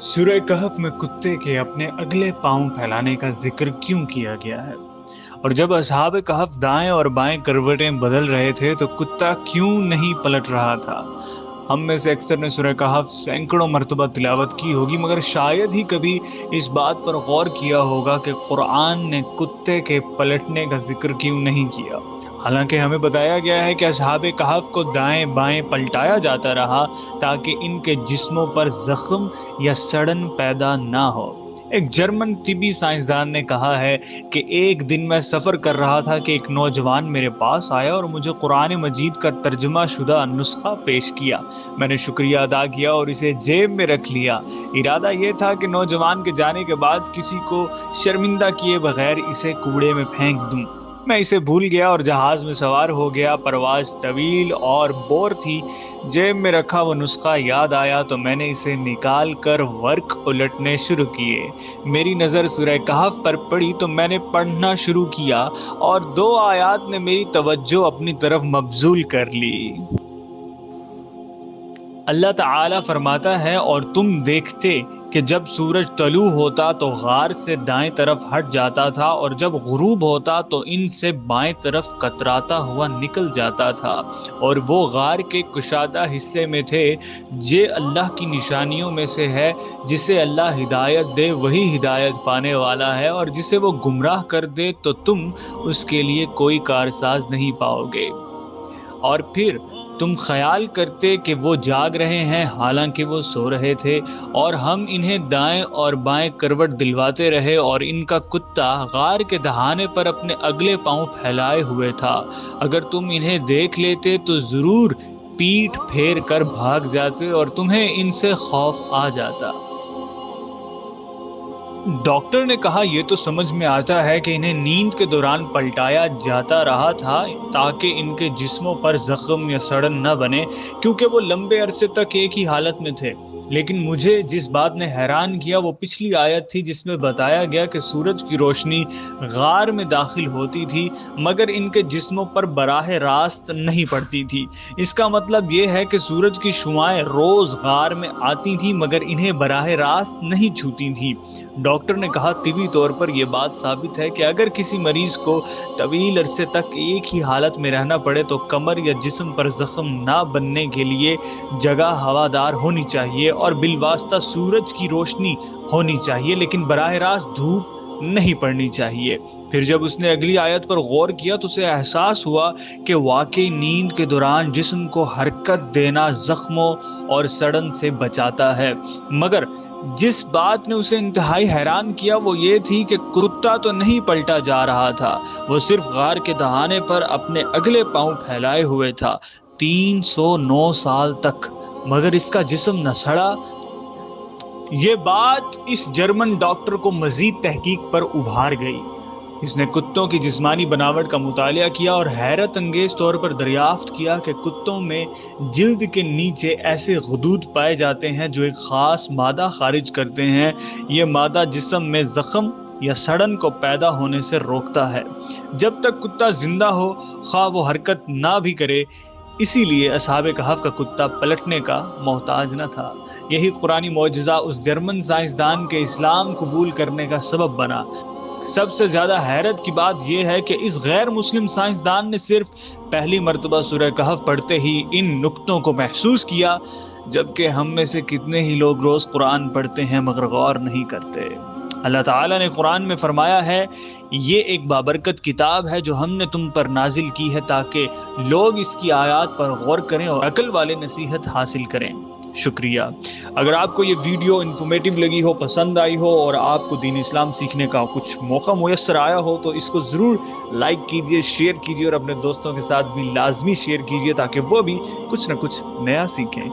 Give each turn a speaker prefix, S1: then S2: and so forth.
S1: سورہ کہف میں کتے کے اپنے اگلے پاؤں پھیلانے کا ذکر کیوں کیا گیا ہے؟ اور جب اصحاب کہف دائیں اور بائیں کروٹیں بدل رہے تھے تو کتا کیوں نہیں پلٹ رہا تھا؟ ہم میں سے اکثر نے سورہ کہف سینکڑوں مرتبہ تلاوت کی ہوگی، مگر شاید ہی کبھی اس بات پر غور کیا ہوگا کہ قرآن نے کتے کے پلٹنے کا ذکر کیوں نہیں کیا۔ حالانکہ ہمیں بتایا گیا ہے کہ اصحاب کہف کو دائیں بائیں پلٹایا جاتا رہا تاکہ ان کے جسموں پر زخم یا سڑن پیدا نہ ہو۔ ایک جرمن طبی سائنسدان نے کہا ہے کہ ایک دن میں سفر کر رہا تھا کہ ایک نوجوان میرے پاس آیا اور مجھے قرآن مجید کا ترجمہ شدہ نسخہ پیش کیا۔ میں نے شکریہ ادا کیا اور اسے جیب میں رکھ لیا۔ ارادہ یہ تھا کہ نوجوان کے جانے کے بعد کسی کو شرمندہ کیے بغیر اسے کوڑے میں پھینک دوں۔ میں اسے بھول گیا اور جہاز میں سوار ہو گیا۔ پرواز طویل اور بور تھی۔ جیب میں رکھا وہ نسخہ یاد آیا تو میں نے اسے نکال کر ورق الٹنے شروع کیے۔ میری نظر سورہ کہف پر پڑی تو میں نے پڑھنا شروع کیا اور 2 آیات نے میری توجہ اپنی طرف مبذول کر لی۔ اللہ تعالیٰ فرماتا ہے، اور تم دیکھتے کہ جب سورج طلوع ہوتا تو غار سے دائیں طرف ہٹ جاتا تھا اور جب غروب ہوتا تو ان سے بائیں طرف کتراتا ہوا نکل جاتا تھا، اور وہ غار کے کشادہ حصے میں تھے۔ یہ اللہ کی نشانیوں میں سے ہے۔ جسے اللہ ہدایت دے وہی ہدایت پانے والا ہے، اور جسے وہ گمراہ کر دے تو تم اس کے لیے کوئی کارساز نہیں پاؤ گے۔ اور پھر تم خیال کرتے کہ وہ جاگ رہے ہیں حالانکہ وہ سو رہے تھے، اور ہم انہیں دائیں اور بائیں کروٹ دلواتے رہے، اور ان کا کتا غار کے دہانے پر اپنے اگلے پاؤں پھیلائے ہوئے تھا۔ اگر تم انہیں دیکھ لیتے تو ضرور پیٹھ پھیر کر بھاگ جاتے اور تمہیں ان سے خوف آ جاتا۔ ڈاکٹر نے کہا، یہ تو سمجھ میں آتا ہے کہ انہیں نیند کے دوران پلٹایا جاتا رہا تھا تاکہ ان کے جسموں پر زخم یا سڑن نہ بنے، کیونکہ وہ لمبے عرصے تک ایک ہی حالت میں تھے۔ لیکن مجھے جس بات نے حیران کیا وہ پچھلی آیت تھی جس میں بتایا گیا کہ سورج کی روشنی غار میں داخل ہوتی تھی مگر ان کے جسموں پر براہ راست نہیں پڑتی تھی۔ اس کا مطلب یہ ہے کہ سورج کی شعاعیں روز غار میں آتی تھیں مگر انہیں براہ راست نہیں چھوتی تھیں۔ ڈاکٹر نے کہا، طبی طور پر یہ بات ثابت ہے کہ اگر کسی مریض کو طویل عرصے تک ایک ہی حالت میں رہنا پڑے تو کمر یا جسم پر زخم نہ بننے کے لیے جگہ ہوادار ہونی چاہیے اور بالواسطہ سورج کی روشنی ہونی چاہیے، لیکن براہ راست دھوپ نہیں پڑنی چاہیے۔ پھر جب اس نے اگلی آیت پر غور کیا تو اسے احساس ہوا کہ واقعی نیند کے دوران جسم کو حرکت دینا زخموں اور سڑن سے بچاتا ہے، مگر جس بات نے اسے انتہائی حیران کیا وہ یہ تھی کہ کتا تو نہیں پلٹا جا رہا تھا، وہ صرف غار کے دہانے پر اپنے اگلے پاؤں پھیلائے ہوئے تھا 309 سال تک، مگر اس کا جسم نہ سڑا۔ یہ بات اس جرمن ڈاکٹر کو مزید تحقیق پر ابھار گئی۔ اس نے کتوں کی جسمانی بناوٹ کا مطالعہ کیا اور حیرت انگیز طور پر دریافت کیا کہ کتوں میں جلد کے نیچے ایسے غدود پائے جاتے ہیں جو ایک خاص مادہ خارج کرتے ہیں۔ یہ مادہ جسم میں زخم یا سڑن کو پیدا ہونے سے روکتا ہے جب تک کتا زندہ ہو، خواہ وہ حرکت نہ بھی کرے۔ اسی لیے اصحاب کہف کا کتا پلٹنے کا محتاج نہ تھا۔ یہی قرآنی معجزہ اس جرمن سائنسدان کے اسلام قبول کرنے کا سبب بنا۔ سب سے زیادہ حیرت کی بات یہ ہے کہ اس غیر مسلم سائنسدان نے صرف پہلی مرتبہ سورہ کہف پڑھتے ہی ان نکتوں کو محسوس کیا، جبکہ ہم میں سے کتنے ہی لوگ روز قرآن پڑھتے ہیں مگر غور نہیں کرتے۔ اللہ تعالیٰ نے قرآن میں فرمایا ہے، یہ ایک بابرکت کتاب ہے جو ہم نے تم پر نازل کی ہے تاکہ لوگ اس کی آیات پر غور کریں اور عقل والے نصیحت حاصل کریں۔ شکریہ۔ اگر آپ کو یہ ویڈیو انفارمیٹیو لگی ہو، پسند آئی ہو اور آپ کو دین اسلام سیکھنے کا کچھ موقع میسر آیا ہو تو اس کو ضرور لائک کیجئے، شیئر کیجئے اور اپنے دوستوں کے ساتھ بھی لازمی شیئر کیجئے تاکہ وہ بھی کچھ نہ کچھ نیا سیکھیں۔